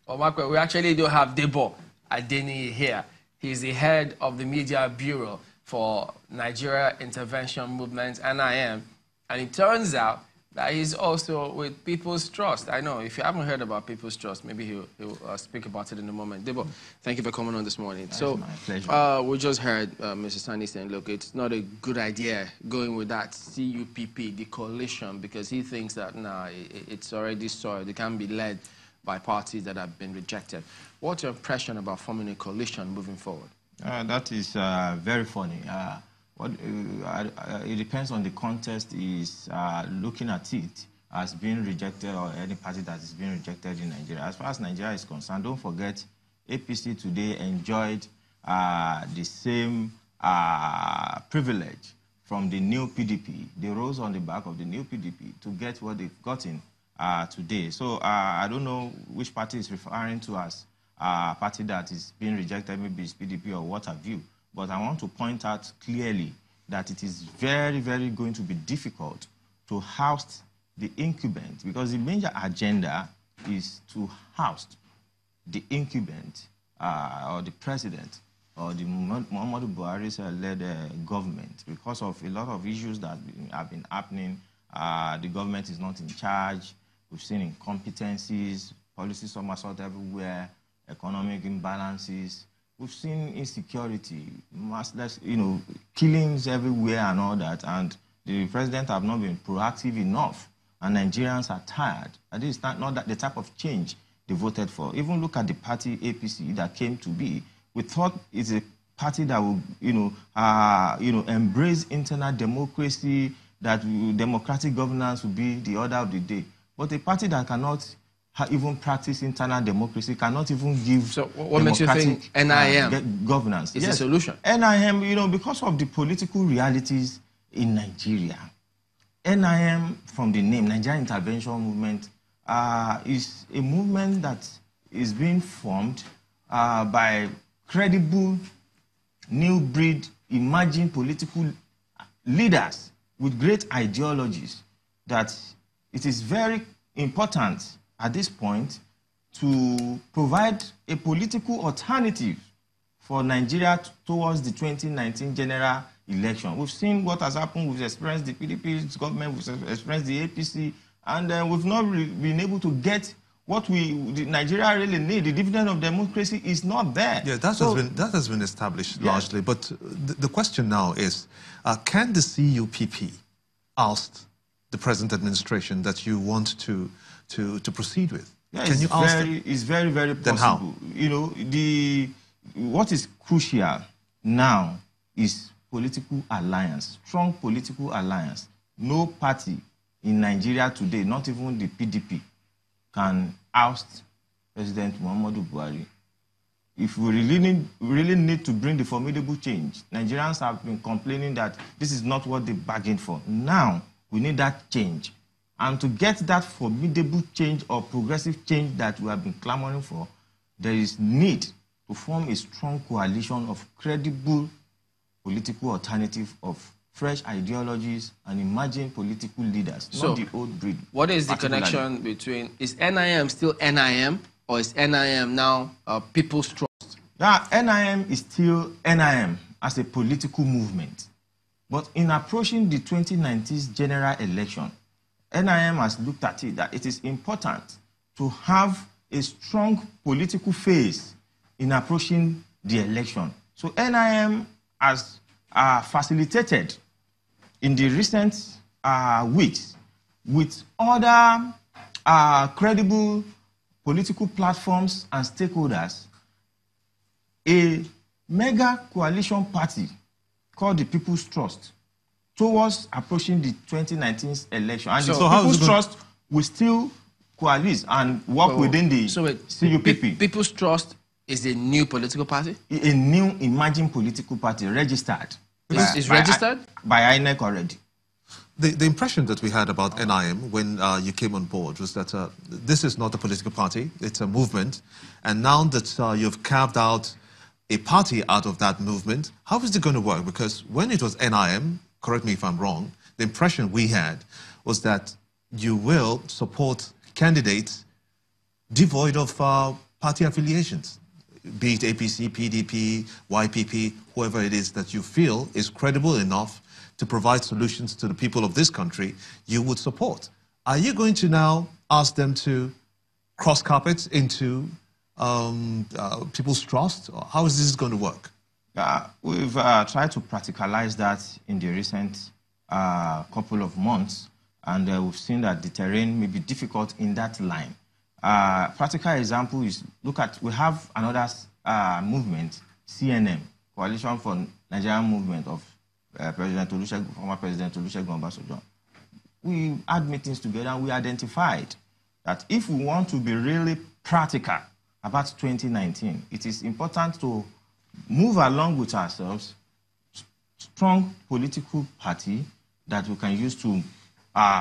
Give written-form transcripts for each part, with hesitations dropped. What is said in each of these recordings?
Well, Mark, we actually do have Adeniyi here. He's the head of the Media Bureau for Nigeria Intervention Movement, NIM. And it turns out that he's also with People's Trust. I know, if you haven't heard about People's Trust, maybe he'll speak about it in a moment. Debo, thank you for coming on this morning. That's my pleasure. We just heard Mr. Sani saying, look, it's not a good idea going with that CUPP, the coalition, because he thinks that, nah, it's already soiled. It can be led by parties that have been rejected. What's your impression about forming a coalition moving forward? That is very funny. It depends on the context is looking at it as being rejected, or any party that is being rejected in Nigeria. As far as Nigeria is concerned, don't forget, APC today enjoyed the same privilege from the new PDP. They rose on the back of the new PDP to get what they've gotten today. So I don't know which party is referring to as a party that is being rejected, maybe it's PDP or what have you. But I want to point out clearly that it is very, very going to be difficult to house the incumbent, because the major agenda is to house the incumbent or the president or the Muhammadu Buhari-led government, because of a lot of issues that have been happening. The government is not in charge. We've seen incompetencies, policy somersault everywhere, economic imbalances. We've seen insecurity, massless, killings everywhere and all that. And the president have not been proactive enough. And Nigerians are tired. And this is not the type of change they voted for. Even look at the party APC that came to be. We thought it's a party that will, embrace internal democracy, that democratic governance will be the order of the day. But a party that cannot even practice internal democracy, cannot even give. So what makes you think NIM governance is the solution? NIM, because of the political realities in Nigeria. NIM, from the name, Nigeria Intervention Movement, is a movement that is being formed by credible, new breed, emerging political leaders with great ideologies, that it is very important at this point to provide a political alternative for Nigeria towards the 2019 general election. We've seen what has happened. We've experienced the PDP's government, we've experienced the APC, and we've not been able to get what Nigeria really need. The dividend of democracy is not there. Yeah, that has been established largely. But the question now is, can the CUPP oust the present administration that you want to proceed with? Yeah, can you oust them? It's very, very possible. Then how? What is crucial now is political alliance, strong political alliance. No party in Nigeria today, not even the PDP, can oust President Muhammadu Buhari. If we really need to bring the formidable change, Nigerians have been complaining that this is not what they bargained for. Now, we need that change. And to get that formidable change or progressive change that we have been clamoring for, there is need to form a strong coalition of credible political alternative, of fresh ideologies and emerging political leaders, not the old breed. What is the connection between, is NIM still NIM, or is NIM now People's Trust? Yeah, NIM is still NIM as a political movement. But in approaching the 2019 general election, NIM has looked at it that it is important to have a strong political face in approaching the election. So NIM has facilitated in the recent weeks with other credible political platforms and stakeholders a mega coalition party called the People's Trust towards approaching the 2019 election. And the People's Trust will still coalesce and work within the CUPP. People's Trust is a new political party? A new emerging political party, registered. Is registered? By INEC already. The impression that we had about NIM when you came on board was that this is not a political party, it's a movement. And now that you've carved out a party out of that movement, how is it going to work? Because when it was NIM, correct me if I'm wrong, the impression we had was that you will support candidates devoid of party affiliations, be it APC, PDP, YPP, whoever it is that you feel is credible enough to provide solutions to the people of this country, you would support. Are you going to now ask them to cross carpets into people's trust? Or how is this going to work? We've tried to practicalize that in the recent couple of months, and we've seen that the terrain may be difficult in that line. Practical example is, we have another movement, CNM, Coalition for Nigerian Movement of former President Olusegun Obasanjo. We had meetings together and we identified that if we want to be really practical about 2019, it is important to move along with ourselves, strong political party that we can use to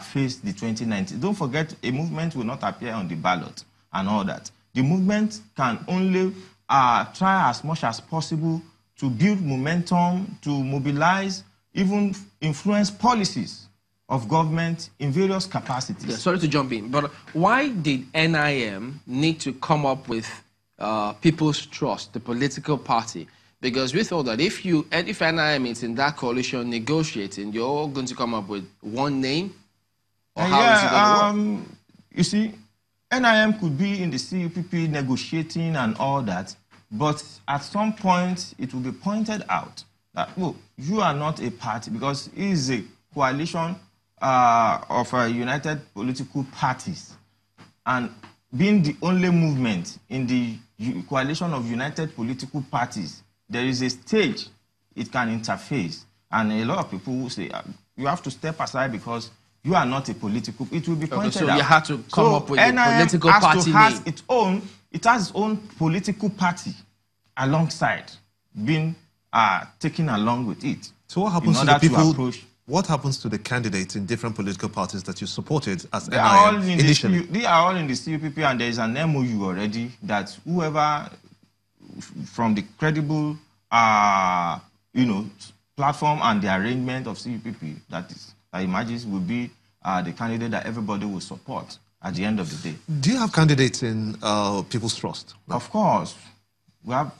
face the 2019. Don't forget, a movement will not appear on the ballot and all that. The movement can only try as much as possible to build momentum, to mobilize, even influence policies of government in various capacities. Yeah, sorry to jump in, but why did NIM need to come up with People's Trust, the political party? Because we thought that if NIM is in that coalition negotiating, you're all going to come up with one name? Or how is it going to work? You see, NIM could be in the CUPP negotiating and all that, but at some point it will be pointed out that, look, you are not a party, because it is a coalition of united political parties. And being the only movement in the coalition of united political parties, there is a stage it can interface. And a lot of people will say, you have to step aside because you are not a political. It will be pointed out. So you have to come up with a political party name. It has its own political party alongside, being taken along with it. So what happens to the people? What happens to the candidates in different political parties that you supported as NIM initially? They are all in the CUPP, and there is an MOU already that whoever from the credible, platform and the arrangement of CUPP that emerges will be the candidate that everybody will support at the end of the day. Do you have candidates in People's Trust? Of course. We have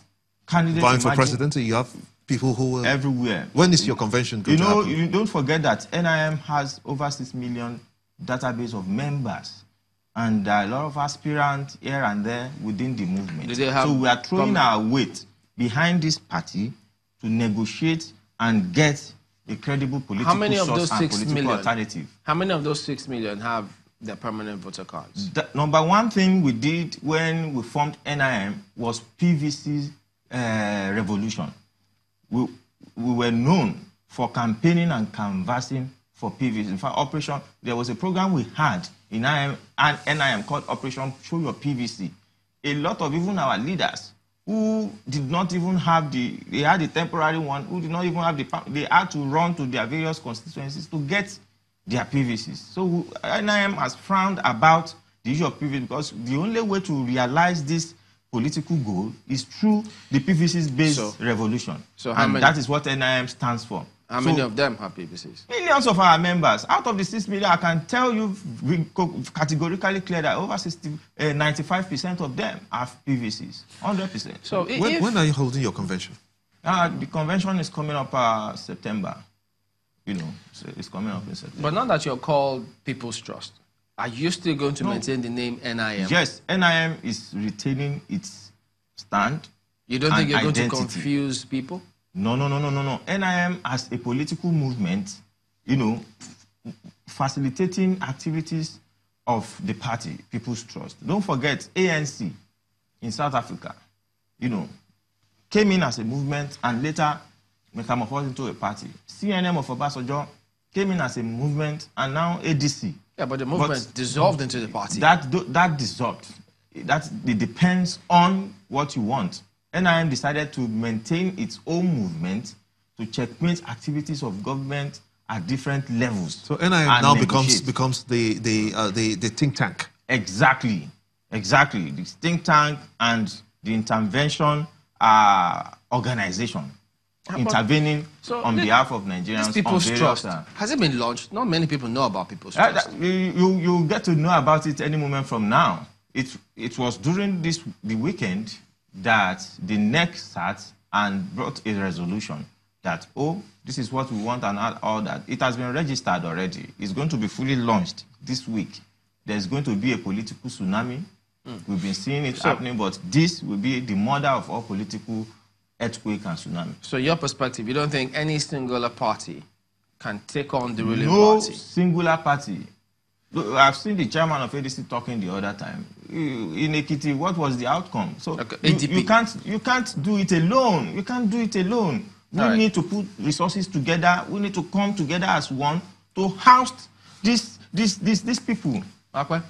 candidates. Vying for president, you have people who will... Everywhere. When is your convention going to happen? You don't forget that NIM has over 6 million database of members, and a lot of aspirants here and there within the movement. So we are throwing our weight behind this party to negotiate and get a credible political source and political alternative. How many of those 6 million have their permanent voter cards? The number one thing we did when we formed NIM was PVC revolution. We were known for campaigning and canvassing for PVC. In fact, there was a program we had in NIM called Operation Show Your PVC. A lot of even our leaders who did not even have they had a temporary one, who did not even have they had to run to their various constituencies to get their PVCs. So NIM has frowned about the issue of PVC because the only way to realize this political goal is through the PVCs-based revolution. And that is what NIM stands for. How many of them have PVCs? Millions of our members. Out of the 6 million, I can tell you categorically clear that over 95% of them have PVCs. 100%. So when are you holding your convention? The convention is coming up September. So it's coming up in September. But now that you're called People's Trust, are you still going to maintain the name NIM? Yes, NIM is retaining its stand. You don't think you're going to confuse people? No. NIM as a political movement, facilitating activities of the party, People's Trust. Don't forget, ANC in South Africa, came in as a movement and later metamorphosed into a party. CNM of Obasanjo came in as a movement and now ADC. Yeah, but the movement dissolved into the party. That dissolved. It depends on what you want. NIM decided to maintain its own movement to checkmate activities of government at different levels. So NIM now becomes the think tank. Exactly. The think tank and the intervention organization. Intervening on behalf of Nigerians. People's Trust, has it been launched? Not many people know about People's Trust. You get to know about it any moment from now. it was during the weekend that the NEC sat and brought a resolution that, oh, this is what we want and all that. It has been registered already. It's going to be fully launched this week. There's going to be a political tsunami. We've been seeing it happening, but this will be the mother of all political earthquake and tsunami. So your perspective, you don't think any singular party can take on the ruling no party? No singular party. I've seen the chairman of ADC talking the other time. In Ekiti, what was the outcome? So you can't do it alone. You can't do it alone. We need to put resources together. We need to come together as one to house these people. Okay.